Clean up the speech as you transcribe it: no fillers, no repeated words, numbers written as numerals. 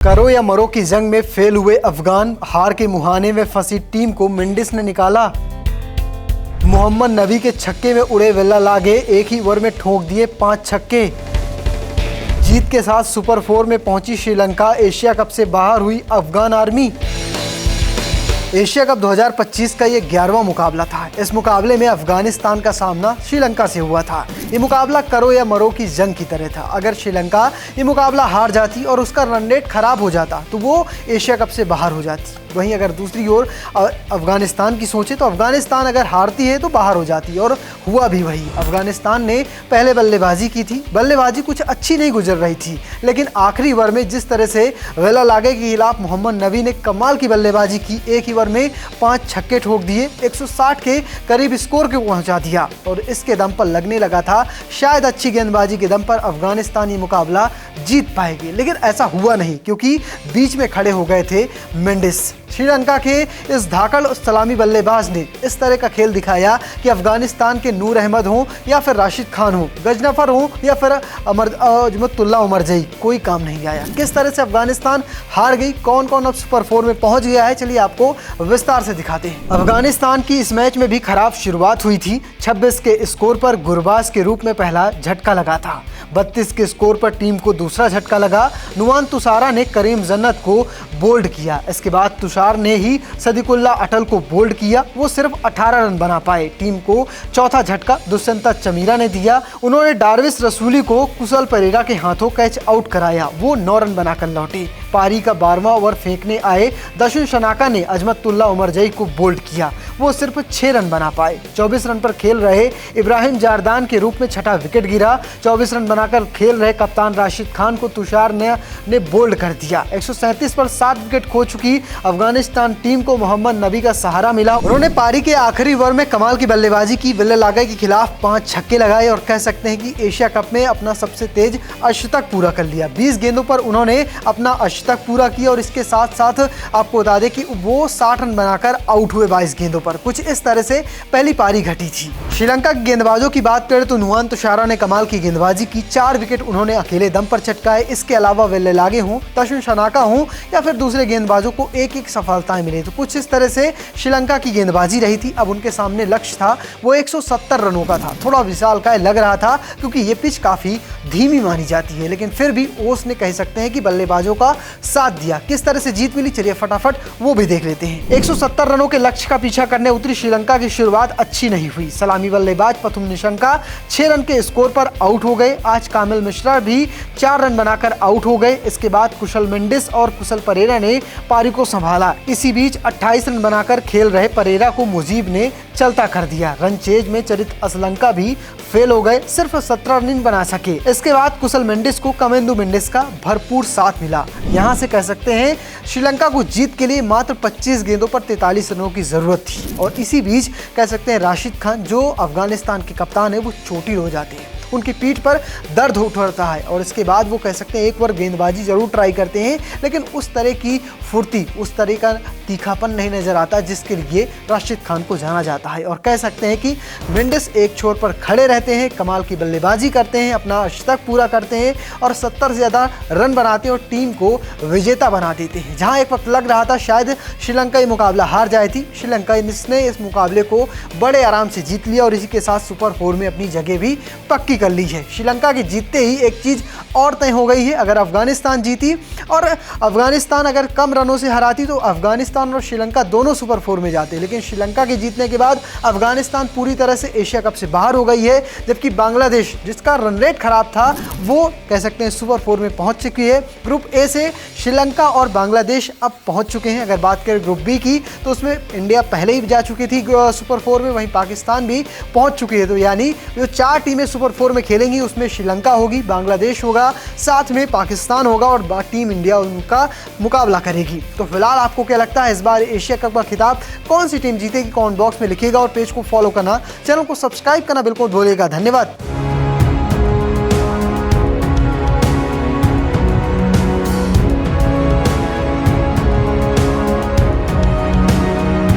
करो या मरो की जंग में फेल हुए अफगान, हार के मुहाने में फंसी टीम को मेंडिस ने निकाला। मोहम्मद नबी के छक्के में उड़े वेला लागे, एक ही ओवर में ठोक दिए 5 छक्के। जीत के साथ सुपर 4 में पहुंची श्रीलंका, एशिया कप से बाहर हुई अफगान आर्मी। एशिया कप 2025 का ये 11वां मुकाबला था। इस मुकाबले में अफगानिस्तान का सामना श्रीलंका से हुआ था। ये मुकाबला करो या मरो की जंग की तरह था। अगर श्रीलंका ये मुकाबला हार जाती और उसका रन रेट खराब हो जाता तो वो एशिया कप से बाहर हो जाती। वहीं अगर दूसरी ओर अफगानिस्तान की सोचे तो अफगानिस्तान अगर हारती है तो बाहर हो जाती और हुआ भी वही। अफगानिस्तान ने पहले बल्लेबाजी की थी, बल्लेबाजी कुछ अच्छी नहीं गुजर रही थी, लेकिन आखिरी ओवर में जिस तरह से वेला लागे के खिलाफ मोहम्मद नबी ने कमाल की बल्लेबाजी की, एक ही ओवर में 5 छक्के ठोक दिए, 160 के करीब स्कोर को पहुंचा दिया और इसके दम पर लगने लगा था शायद अच्छी गेंदबाजी के दम पर अफगानिस्तान ये मुकाबला जीत पाएगी, लेकिन ऐसा हुआ नहीं क्योंकि बीच में खड़े हो गए थे मेंडिस। श्रीलंका के इस धाकड़ सलामी बल्लेबाज ने इस तरह का खेल दिखाया कि अफगानिस्तान के नूर अहमद हों या फिर राशिद खान हो, गजनफर हो या फिर अजमतुल्ला उमरजई, कोई काम नहीं आया। किस तरह से अफगानिस्तान हार गई, कौन कौन अब सुपर 4 में पहुंच गया है, चलिए आपको विस्तार से दिखाते हैं। अफगानिस्तान की इस मैच में भी खराब शुरुआत हुई थी। 26 के स्कोर पर गुरबाज के रूप में पहला झटका लगा था। 32 के स्कोर पर टीम को दूसरा झटका लगा। नुआन तुसारा ने करीम जन्नत को बोल्ड किया। इसके बाद तुषार ने ही सदीकुल्ला अटल को बोल्ड किया। वो सिर्फ 18 रन बना पाए। टीम को चौथा झटका दुष्यंता चमीरा ने दिया। उन्होंने डार्विस रसूली को कुशल परेरा के हाथों कैच आउट कराया। वो 9 रन बनाकर लौटे। पारी का 12वां ओवर फेंकने आए दशुन शनाका ने अजमतुल्ला उमरजई को बोल्ड किया। वो सिर्फ 6 रन बना पाए। 24 रन पर खेल रहे इब्राहिम जारदान के रूप में छठा विकेट गिरा। 24 रन बनाकर खेल रहे कप्तान राशिद खान को तुषार ने बोल्ड कर दिया। 137 पर 7 विकेट खो चुकी अफगानिस्तान टीम को मोहम्मद नबी का सहारा मिला। उन्होंने पारी के आखिरी ओवर में कमाल की बल्लेबाजी की। वेला लागे के खिलाफ 5 छक्के लगाए और कह सकते हैं कि एशिया कप में अपना सबसे तेज अर्धशतक पूरा कर लिया। 20 गेंदों पर उन्होंने अपना अर्धशतक पूरा किया और इसके साथ साथ आपको बता दें कि वो 60 रन बनाकर आउट हुए 22 गेंदों पर। कुछ इस तरह से पहली पारी घटी थी। श्रीलंका के गेंदबाजों की बात करें तो नुआन तुषारा ने कमाल की गेंदबाजी की। 4 विकेट उन्होंने अकेले दम पर चटकाए। इसके अलावा वेला लागे हों, दशुन शनाका हों या फिर दूसरे गेंदबाजों को एक एक सफलताएं मिली। तो कुछ इस तरह से श्रीलंका की गेंदबाजी रही थी। अब उनके सामने लक्ष्य था वो 170 रनों का था। थोड़ा विशालकाय लग रहा था क्योंकि ये पिच काफी धीमी मानी जाती है, लेकिन फिर भी ओस ने कह सकते हैं कि बल्लेबाजों का साथ दिया। किस तरह से जीत मिली, चलिए फटाफट वो भी देख लेते हैं। 170 रनों के लक्ष्य का पीछा करने उतरी श्रीलंका की शुरुआत अच्छी नहीं हुई। सलामी बल्लेबाज पथुम निशंका 6 रन के स्कोर पर आउट हो गए। आज कामिल मिश्रा भी 4 रन बनाकर आउट हो गए। इसके बाद कुशल मेंडिस और कुशल परेरा ने पारी को संभाला। इसी बीच 28 रन बनाकर खेल रहे परेरा को मुजीब ने चलता कर दिया। रन चेज में चरित असलंका भी फेल हो गए, सिर्फ 17 रन बना सके। इसके बाद कुशल मेंडिस को कमेंदु मेंडिस का भरपूर साथ मिला। यहाँ से कह सकते हैं श्रीलंका को जीत के लिए मात्र 25 गेंदों पर 43 रनों की जरूरत थी और इसी बीच कह सकते हैं राशिद खान जो अफगानिस्तान के कप्तान है वो चोटिल हो जाते हैं। उनकी पीठ पर दर्द उठता है और इसके बाद वो कह सकते हैं एक बार गेंदबाजी जरूर ट्राई करते हैं, लेकिन उस तरह की फुर्ती, उस तरह का तीखापन नहीं नजर आता जिसके लिए राशिद खान को जाना जाता है। और कह सकते हैं कि मेंडिस एक छोर पर खड़े रहते हैं, कमाल की बल्लेबाजी करते हैं, अपना अर्धशतक पूरा करते हैं और 70 से ज़्यादा रन बनाते हैं और टीम को विजेता बना देते हैं। जहाँ एक वक्त लग रहा था शायद श्रीलंका ये मुकाबला हार जाए थी, श्रीलंका ने इस मुकाबले को बड़े आराम से जीत लिया और इसी के साथ सुपर 4 में अपनी जगह भी पक्की कर ली है। श्रीलंका के जीतते ही एक चीज और तय हो गई है, अगर अफगानिस्तान जीती और अफगानिस्तान अगर कम रनों से हराती तो अफगानिस्तान और श्रीलंका दोनों सुपर 4 में जाते, लेकिन श्रीलंका के जीतने के बाद अफगानिस्तान पूरी तरह से एशिया कप से बाहर हो गई है, जबकि बांग्लादेश जिसका रन रेट खराब था वो कह सकते हैं सुपर 4 में पहुंच चुकी है। ग्रुप ए से श्रीलंका और बांग्लादेश अब पहुंच चुके हैं। अगर बात करें ग्रुप बी की तो उसमें इंडिया पहले ही जा चुकी थी सुपर 4 में, वहीं पाकिस्तान भी पहुंच चुकी है। तो यानी जो 4 टीमें सुपर 4 में खेलेंगी उसमें श्रीलंका होगी, बांग्लादेश होगा, साथ में पाकिस्तान होगा और टीम इंडिया उनका मुकाबला करेगी। तो फिलहाल आपको क्या लगता है इस बार एशिया कप का खिताब कौन सी टीम जीतेगी, कमेंट बॉक्स में लिखिएगा और पेज को फॉलो करना, चैनल को सब्सक्राइब करना बिल्कुल भूलिएगा। धन्यवाद।